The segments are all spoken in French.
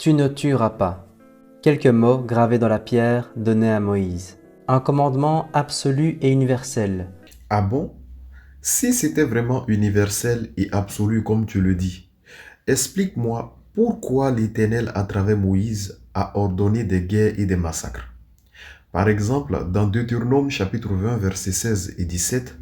Tu ne tueras pas. Quelques mots gravés dans la pierre donnés à Moïse. Un commandement absolu et universel. Ah bon? Si c'était vraiment universel et absolu comme tu le dis, explique-moi pourquoi l'Éternel, à travers Moïse, a ordonné des guerres et des massacres. Par exemple, dans Deutéronome chapitre 20, versets 16 et 17,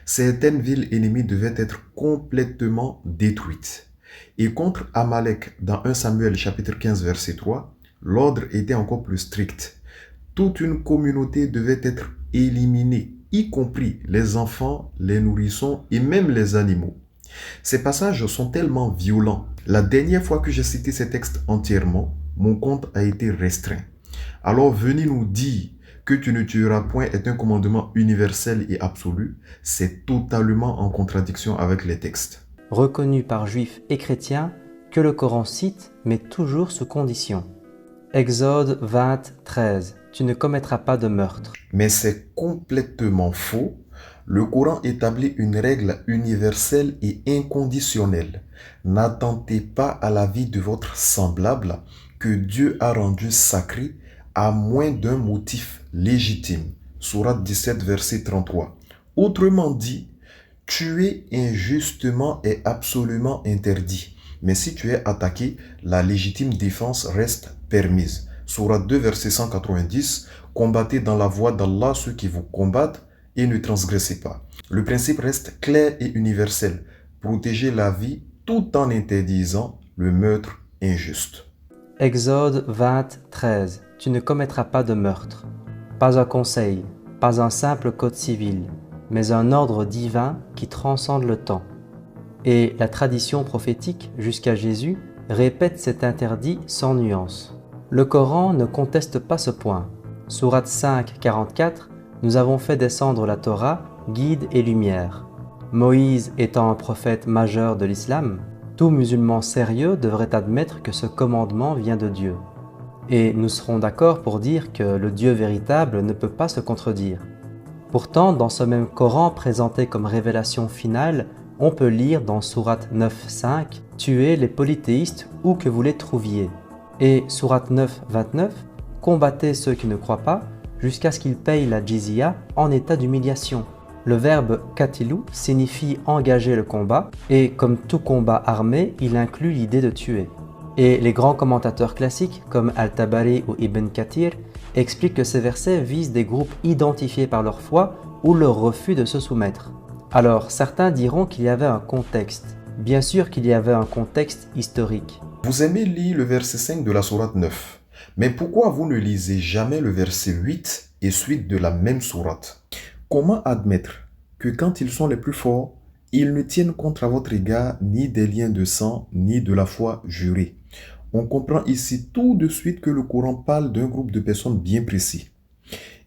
certaines villes ennemies devaient être complètement détruites. Et contre Amalek, dans 1 Samuel chapitre 15, verset 3, l'ordre était encore plus strict. Toute une communauté devait être éliminée, y compris les enfants, les nourrissons et même les animaux. Ces passages sont tellement violents. La dernière fois que j'ai cité ces textes entièrement, mon compte a été restreint. Alors venir nous dire que tu ne tueras point est un commandement universel et absolu, c'est totalement en contradiction avec les textes. Reconnu par juifs et chrétiens que le Coran cite, mais toujours sous condition. Exode 20, 13. Tu ne commettras pas de meurtre. Mais c'est complètement faux. Le Coran établit une règle universelle et inconditionnelle. N'attentez pas à la vie de votre semblable que Dieu a rendu sacré à moins d'un motif légitime. Sourate 17, verset 33. Autrement dit, tuer injustement est absolument interdit. Mais si tu es attaqué, la légitime défense reste permise. Sourate 2, verset 190. Combattez dans la voie d'Allah ceux qui vous combattent et ne transgressez pas. Le principe reste clair et universel. Protéger la vie tout en interdisant le meurtre injuste. Exode 20, 13. Tu ne commettras pas de meurtre. Pas un conseil, pas un simple code civil, mais un ordre divin qui transcende le temps. Et la tradition prophétique jusqu'à Jésus répète cet interdit sans nuance. Le Coran ne conteste pas ce point. Sourate 5, 44, nous avons fait descendre la Torah, guide et lumière. Moïse étant un prophète majeur de l'islam, tout musulman sérieux devrait admettre que ce commandement vient de Dieu. Et nous serons d'accord pour dire que le Dieu véritable ne peut pas se contredire. Pourtant, dans ce même Coran présenté comme révélation finale, on peut lire dans Sourate 9, 5 « Tuez les polythéistes où que vous les trouviez » et Sourate 9, 29 « Combattez ceux qui ne croient pas jusqu'à ce qu'ils payent la jizya en état d'humiliation ». Le verbe « katilu » signifie engager le combat et comme tout combat armé, il inclut l'idée de tuer. Et les grands commentateurs classiques comme Al-Tabari ou Ibn Kathir expliquent que ces versets visent des groupes identifiés par leur foi ou leur refus de se soumettre. Alors, certains diront qu'il y avait un contexte. Bien sûr qu'il y avait un contexte historique. Vous aimez lire le verset 5 de la sourate 9. Mais pourquoi vous ne lisez jamais le verset 8 et suite de la même sourate? Comment admettre que quand ils sont les plus forts, ils ne tiennent compte à votre égard ni des liens de sang, ni de la foi jurée? On comprend ici tout de suite que le Coran parle d'un groupe de personnes bien précis.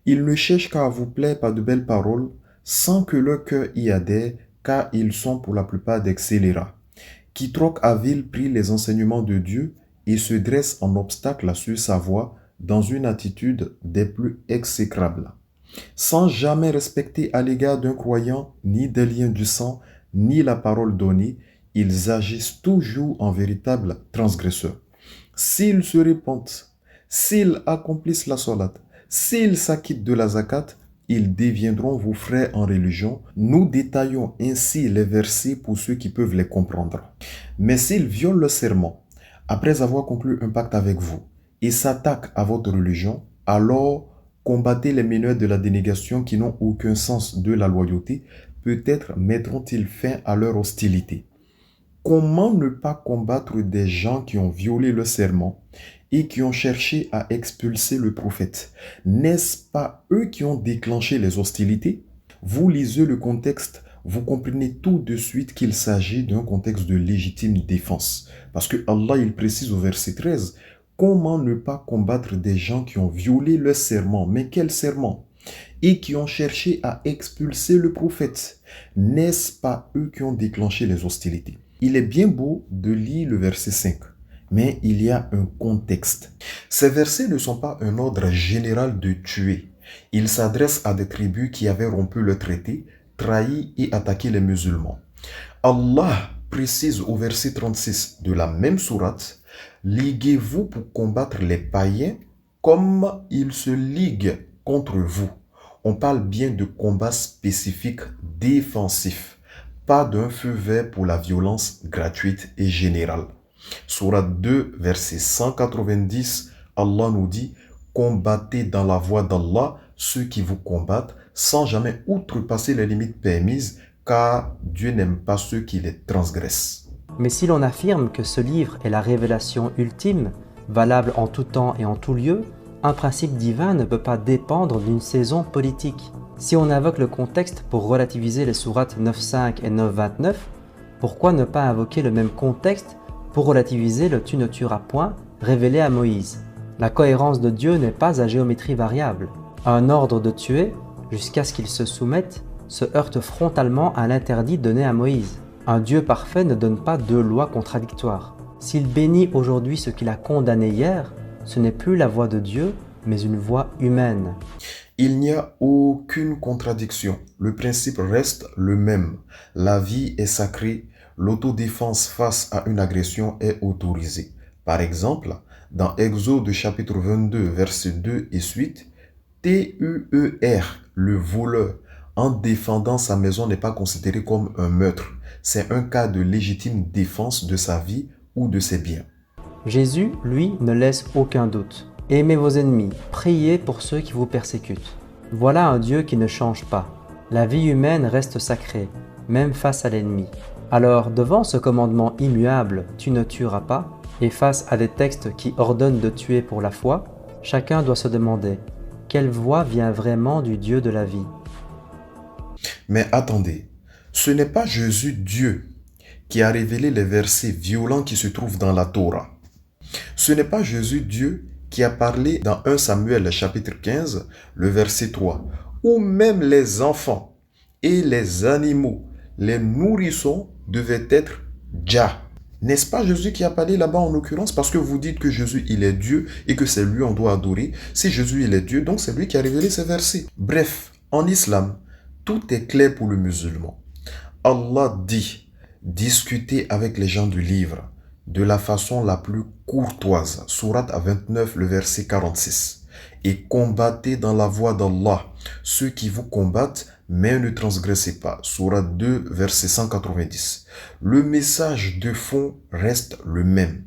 Ils ne cherchent qu'à vous plaire par de belles paroles, sans que leur cœur y adhère, car ils sont pour la plupart des scélérats, qui troquent à vil prix les enseignements de Dieu et se dressent en obstacle à sa voie dans une attitude des plus exécrables. Sans jamais respecter à l'égard d'un croyant ni des liens du sang, ni la parole donnée, ils agissent toujours en véritables transgresseurs. S'ils se repentent, s'ils accomplissent la solat, s'ils s'acquittent de la zakat, ils deviendront vos frères en religion. Nous détaillons ainsi les versets pour ceux qui peuvent les comprendre. Mais s'ils violent le serment, après avoir conclu un pacte avec vous, et s'attaquent à votre religion, alors combattez les meneurs de la dénégation qui n'ont aucun sens de la loyauté. Peut-être mettront-ils fin à leur hostilité. Comment ne pas combattre des gens qui ont violé le serment et qui ont cherché à expulser le prophète? N'est-ce pas eux qui ont déclenché les hostilités? Vous lisez le contexte, vous comprenez tout de suite qu'il s'agit d'un contexte de légitime défense. Parce que Allah, il précise au verset 13, comment ne pas combattre des gens qui ont violé le serment? Mais quel serment? Et qui ont cherché à expulser le prophète. N'est-ce pas eux qui ont déclenché les hostilités? Il est bien beau de lire le verset 5, mais il y a un contexte. Ces versets ne sont pas un ordre général de tuer. Ils s'adressent à des tribus qui avaient rompu le traité, trahi et attaqué les musulmans. Allah précise au verset 36 de la même sourate, liguez-vous pour combattre les païens comme ils se liguent contre vous. On parle bien de combat spécifique défensif, pas d'un feu vert pour la violence gratuite et générale. Sourate 2, verset 190, Allah nous dit « Combattez dans la voie d'Allah ceux qui vous combattent sans jamais outrepasser les limites permises, car Dieu n'aime pas ceux qui les transgressent. » Mais si l'on affirme que ce livre est la révélation ultime, valable en tout temps et en tout lieu, un principe divin ne peut pas dépendre d'une saison politique. Si on invoque le contexte pour relativiser les sourates 9.5 et 9.29, pourquoi ne pas invoquer le même contexte pour relativiser le « tu ne tueras point » révélé à Moïse? La cohérence de Dieu n'est pas à géométrie variable. Un ordre de tuer, jusqu'à ce qu'il se soumette, se heurte frontalement à l'interdit donné à Moïse. Un Dieu parfait ne donne pas deux lois contradictoires. S'il bénit aujourd'hui ce qu'il a condamné hier, ce n'est plus la voix de Dieu, mais une voix humaine. Il n'y a aucune contradiction. Le principe reste le même. La vie est sacrée. L'autodéfense face à une agression est autorisée. Par exemple, dans Exode chapitre 22, verset 2 et suite, TUER, le voleur, en défendant sa maison n'est pas considéré comme un meurtre. C'est un cas de légitime défense de sa vie ou de ses biens. Jésus, lui, ne laisse aucun doute. Aimez vos ennemis, priez pour ceux qui vous persécutent. Voilà un Dieu qui ne change pas. La vie humaine reste sacrée, même face à l'ennemi. Alors, devant ce commandement immuable « tu ne tueras pas » et face à des textes qui ordonnent de tuer pour la foi, chacun doit se demander « quelle voix vient vraiment du Dieu de la vie ?» Mais attendez, ce n'est pas Jésus Dieu qui a révélé les versets violents qui se trouvent dans la Torah. Ce n'est pas Jésus Dieu qui a parlé dans 1 Samuel chapitre 15, le verset 3, où même les enfants et les animaux, les nourrissons devaient être Jah. N'est-ce pas Jésus qui a parlé là-bas en l'occurrence? Parce que vous dites que Jésus il est Dieu et que c'est lui on doit adorer. Si Jésus il est Dieu, donc c'est lui qui a révélé ces versets. Bref, en islam, tout est clair pour le musulman. Allah dit, discutez avec les gens du livre de la façon la plus courtoise. Sourate 29, le verset 46. Et combattez dans la voie d'Allah ceux qui vous combattent, mais ne transgressez pas. Sourate 2, verset 190. Le message de fond reste le même.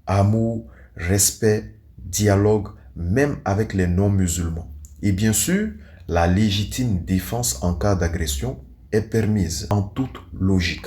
Amour, respect, dialogue, même avec les non-musulmans. Et bien sûr, la légitime défense en cas d'agression est permise en toute logique.